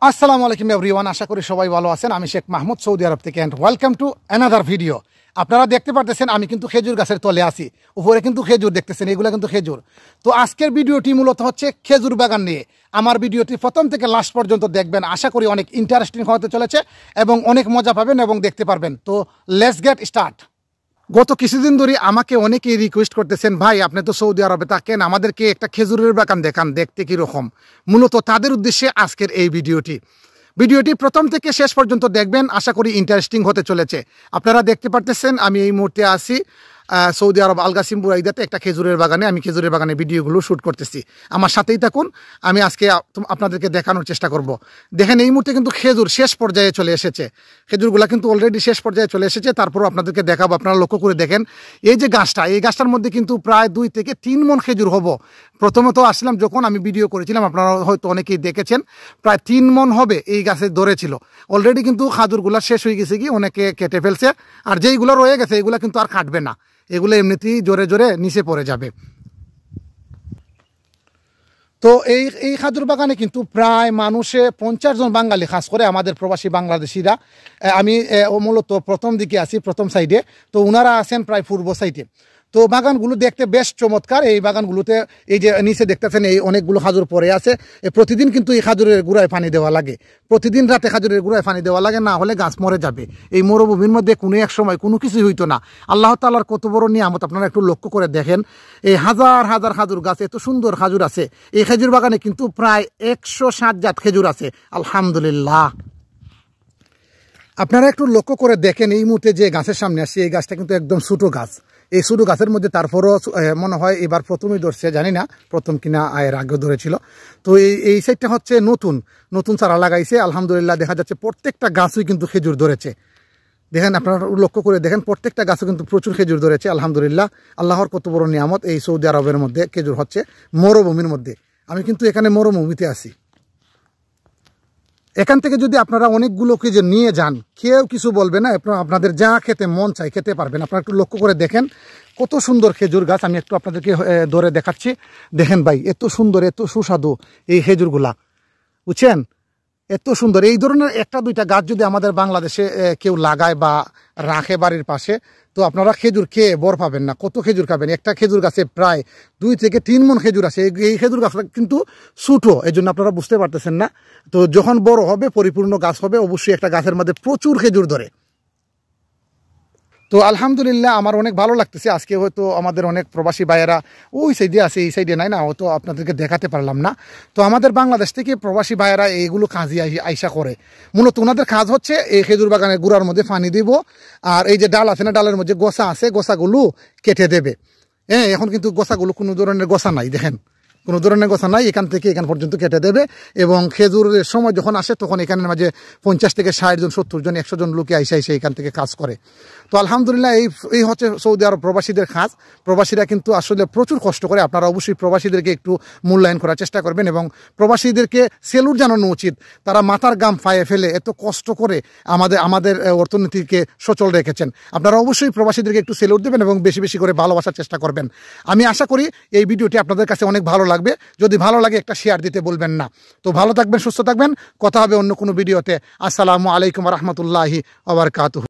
আসসালামু আলাইকুম এভরিওয়ান, আশা করি সবাই ভালো আছেন। আমি শেখ মাহমুদ, সৌদি আরব থেকে, and welcome to another video. আপনারা দেখতে পারতেছেন আমি কিন্তু খেজুর গাছের তলে আছি, উপরে কিন্তু খেজুর দেখতেছেন, এগুলো কিন্তু খেজুর। তো আজকের ভিডিওটি মূলত হচ্ছে খেজুর বাগান নিয়ে। আমার ভিডিওটি প্রথম থেকে লাস্ট পর্যন্ত দেখবেন, আশা করি অনেক ইন্টারেস্টিং হতে চলেছে এবং অনেক মজা পাবেন এবং দেখতে পারবেন। তো লেটস গেট স্টার্ট। গত কিছুদিন ধরে আমাকে অনেকেই রিকোয়েস্ট করতেছেন, ভাই আপনি তো সৌদি আরবে থাকেন, আমাদেরকে একটা খেজুরের বাগান দেখান, দেখতে কীরকম। মূলত তাদের উদ্দেশ্যে আজকের এই ভিডিওটি প্রথম থেকে শেষ পর্যন্ত দেখবেন, আশা করি ইন্টারেস্টিং হতে চলেছে। আপনারা দেখতে পারতেছেন আমি এই মুহূর্তে আছি সৌদি আরব আলগাসিম বুরাইদাতে একটা খেজুরের বাগানে। আমি খেজুরের বাগানে ভিডিওগুলো শ্যুট করতেছি, আমার সাথেই থাকুন। আমি আজকে আপনাদেরকে দেখানোর চেষ্টা করব। দেখেন এই মুহূর্তে কিন্তু খেজুর শেষ পর্যায়ে চলে এসেছে, খেজুরগুলো কিন্তু অলরেডি শেষ পর্যায়ে চলে এসেছে। তারপরও আপনাদেরকে দেখাবো, আপনারা লক্ষ্য করে দেখেন এই যে গাছটা, এই গাছটার মধ্যে কিন্তু প্রায় 2 থেকে 3 মণ খেজুর হবো। প্রথমত আসলাম যখন আমি ভিডিও করেছিলাম, আপনারা হয়তো অনেকেই দেখেছেন, প্রায় 3 মণ হবে এই গাছে ধরেছিল। অলরেডি কিন্তু খাজুরগুলো শেষ হয়ে গেছে, কি অনেকে কেটে ফেলছে, আর যেইগুলো রয়ে গেছে এগুলো কিন্তু আর কাটবে না, এগুলো এমনিতেই জোরে জোরে নিচে পড়ে যাবে। তো এই খাজুর বাগানে কিন্তু প্রায় মানুষে 50 জন বাঙালি, খাস করে আমাদের প্রবাসী বাংলাদেশিরা। আমি মূলত প্রথম দিকে আছি, প্রথম সাইডে। তো ওনারা আছেন প্রায় পূর্ব সাইডে। তো বাগানগুলো দেখতে বেশ চমৎকার। এই বাগানগুলোতে এই যে নিচে দেখতেছেন এই অনেকগুলো খাজুর পড়ে আছে। প্রতিদিন কিন্তু এই খাজুরের গুঁড়ায় পানি দেওয়া লাগে, প্রতিদিন রাতে খাজুরের গুঁড়ায় পানি দেওয়া লাগে, না হলে গাছ মরে যাবে। এই মরুভূমির মধ্যে কোনো এক সময় কোনো কিছুই হইতো না। আল্লাহ তাআলার কত বড় নিয়ামত আপনারা একটু লক্ষ্য করে দেখেন। এই হাজার হাজার খাজুর গাছ, এত সুন্দর খাজুর আছে এই খেজুর বাগানে, কিন্তু প্রায় 160 জাত খেজুর আছে, আলহামদুলিল্লাহ। আপনারা একটু লক্ষ্য করে দেখেন, এই মুহূর্তে যে গাছের সামনে আসছে এই গাছটা কিন্তু একদম ছোটো গাছ। এই ছোটো গাছের মধ্যে তারপরও মনে হয় এবার প্রথমেই ধরছে, জানি না প্রথম কিনা এর আগেও ধরেছিল। তো এই সাইডটা হচ্ছে নতুন চারা লাগাইছে, আলহামদুলিল্লাহ। দেখা যাচ্ছে প্রত্যেকটা গাছই কিন্তু খেজুর ধরেছে। দেখেন, আপনারা লক্ষ্য করে দেখেন, প্রত্যেকটা গাছও কিন্তু প্রচুর খেজুর ধরেছে, আলহামদুলিল্লাহ। আল্লাহর কত বড় নিয়ামত। এই সৌদি আরবের মধ্যে খেজুর হচ্ছে মরুভূমির মধ্যে। আমি কিন্তু এখানে মরুভূমিতে আছি। এখান থেকে যদি আপনারা অনেকগুলো খেজুর নিয়ে যান, কেউ কিছু বলবে না, আপনাদের যা খেতে মন চাই খেতে পারবেন। আপনারা একটু লক্ষ্য করে দেখেন কত সুন্দর খেজুর গাছ। আমি একটু আপনাদেরকে ধরে দেখাচ্ছি। দেখেন ভাই, এত সুন্দর, এত সুস্বাদু এই খেজুরগুলা, বুঝছেন, এত সুন্দর। এই ধরনের 1-2টা গাছ যদি আমাদের বাংলাদেশে কেউ লাগায় বা রাখে বাড়ির পাশে, তো আপনারা খেজুর খেয়ে বর পাবেন না। কত খেজুর খাবেন? একটা খেজুর গাছে প্রায় 2 থেকে 3 মণ খেজুর আছে। এই খেজুর গাছটা কিন্তু ছোটো, এই জন্য আপনারা বুঝতে পারতেছেন না। তো যখন বড় হবে, পরিপূর্ণ গাছ হবে, অবশ্যই একটা গাছের মধ্যে প্রচুর খেজুর ধরে। তো আলহামদুলিল্লাহ, আমার অনেক ভালো লাগতেছে। আজকে হয়তো আমাদের অনেক প্রবাসী ভাইয়েরা ওই সাইডে আছে, এই সাইডে নাই, না হয়তো আপনাদেরকে দেখাতে পারলাম না। তো আমাদের বাংলাদেশ থেকে প্রবাসী ভাইয়েরা এইগুলো কাজই আইসা করে। মূলত ওনাদের কাজ হচ্ছে এই খেজুর বাগানের গুঁড়ার মধ্যে পানি দিব, আর এই যে ডাল আছে না, ডালের মধ্যে গোছা আছে, গোছাগুলো কেটে দেবে। হ্যাঁ, এখন কিন্তু গোছাগুলো কোনো ধরনের গোছা নাই, দেখেন কোনো ধরনের গোছা নাই, এখান থেকে এখান পর্যন্ত কেটে দেবে। এবং খেজুরের সময় যখন আসে তখন এখানের মাঝে 50 থেকে 60 জন, 70 জন, 100 জন লোকে আইসা এখান থেকে কাজ করে। তো আলহামদুলিল্লাহ, এই হচ্ছে সৌদি আরব প্রবাসীদের কাজ। প্রবাসীরা কিন্তু আসলে প্রচুর কষ্ট করে। আপনারা অবশ্যই প্রবাসীদেরকে একটু মূল্যায়ন করার চেষ্টা করবেন এবং প্রবাসীদেরকে সেলুট জানানো উচিত। তারা মাথার গাম ফায়ে ফেলে এত কষ্ট করে আমাদের অর্থনীতিকে সচল রেখেছেন। আপনারা অবশ্যই প্রবাসীদেরকে একটু সেলুট দেবেন এবং বেশি বেশি করে ভালোবাসার চেষ্টা করবেন। আমি আশা করি এই ভিডিওটি আপনাদের কাছে অনেক ভালো লাগবে। যদি ভালো লাগে একটা শেয়ার দিতে বলবেন না। তো ভালো থাকবেন, সুস্থ থাকবেন, কথা হবে অন্য কোনো ভিডিওতে। আসসালামু আলাইকুম ওয়া রাহমাতুল্লাহি ওয়া বারাকাতুহু।